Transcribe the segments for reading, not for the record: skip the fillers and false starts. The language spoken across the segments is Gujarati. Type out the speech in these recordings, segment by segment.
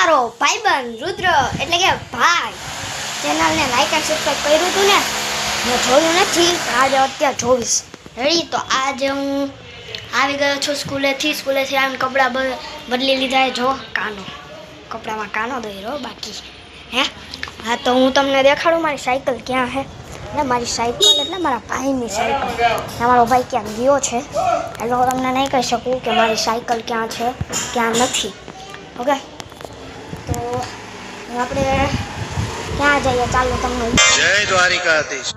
તમારો ભાઈબંધ રુદ્ર એટલે કે ભાઈ ચેનલને લાઈક અને સબસ્ક્રાઇબ કર્યું હતું ને મેં જોયું નથી આજે અત્યારે જોઈશ રેડી તો આજે હું આવી ગયો છું સ્કૂલેથી આવીને કપડાં બદલી લીધા જો કાનો કપડામાં કાનો દોર્યો બાકી હે હા તો હું તમને દેખાડું મારી સાયકલ ક્યાં છે ને મારી સાયકલ એટલે મારા ભાઈની સાયકલ મારો ભાઈ ક્યાં ગયો છે એટલે હું તમને નહીં કહી શકું કે મારી સાયકલ ક્યાં છે ક્યાં નથી ઓકે તો આપણે ક્યાં જઈએ ચાલો તમને જય દ્વારિકાધીશ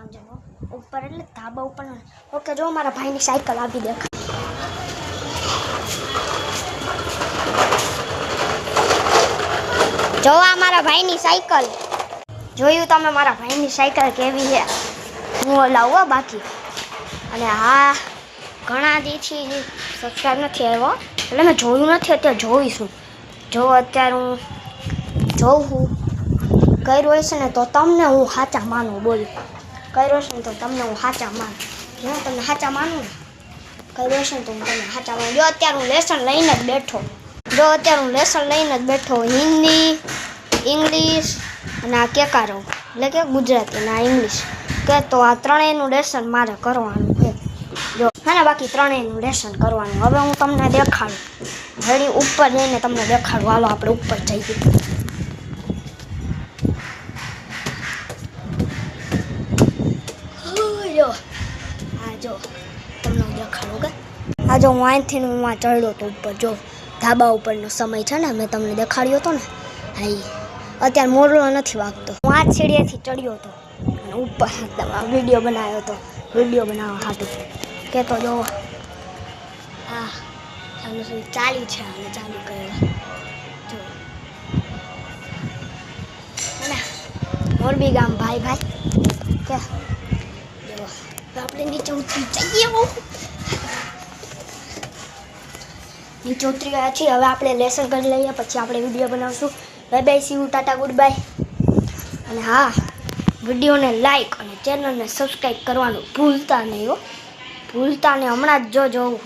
ઉપર એટલે ધાબા ઉપર ઓકે જો મારા ભાઈની સાયકલ આપી દેખા જો આ મારા ભાઈની સાયકલ જોયું તમે મારા ભાઈની સાયકલ કેવી છે હું લાવવા બાકી અને હા ઘણા દીથી સબસ્ક્રાઈબ નથી આવ્યો એટલે મેં જોયું નથી અત્યારે જોઈશું જો અત્યારે હું જોઉં કર્યો હશે ને તો તમને હું સાચા માનું બોલું કર્યો હશે ને તો તમને હું સાચા માનું જો તમને સાચા માનું ને કર્યો હશે ને તો હું તમને સાચા માનું જો અત્યારે હું લેસન લઈને જ બેઠો હિન્દી ઇંગ્લિશ અને આ કેકારો એટલે કે ગુજરાતી અને આ ઇંગ્લિશ કે તો આ ત્રણેયનું લેસન મારે કરવાનું છે જો હા ને બાકી ત્રણેયનું લેસન કરવાનું હવે હું તમને દેખાડું ઘડી ઉપર જઈને તમને દેખાડું હાલો આપણે ઉપર જઈએ જો તમને દેખાડું કે આ જો હું અહીંથી હું ચડ્યો હતો ઉપર જો ધાબા ઉપરનો સમય છે ને મેં તમને દેખાડ્યો હતો ને હા અત્યારે મોરલો નથી વાગતો હું આ સીડીએથી ચડ્યો હતો અને ઉપર વિડીયો બનાવ્યો હતો વિડીયો બનાવવા હાટું કે તો જો હા ચાલી છે અને ચાલુ કર્યો જો મોરબી ગામ ભાઈ કે જો આપણે નીચે ઉતરી જઈએ નીચે ઉતરી ગયા છીએ હવે આપણે લેસન કરી લઈએ પછી આપણે વિડીયો બનાવશું bye bye see you tata good bye અને હા વિડીયોને લાઈક અને ચેનલને સબસ્ક્રાઈબ કરવાનું ભૂલતા નહીં હમણાં જ જોઉં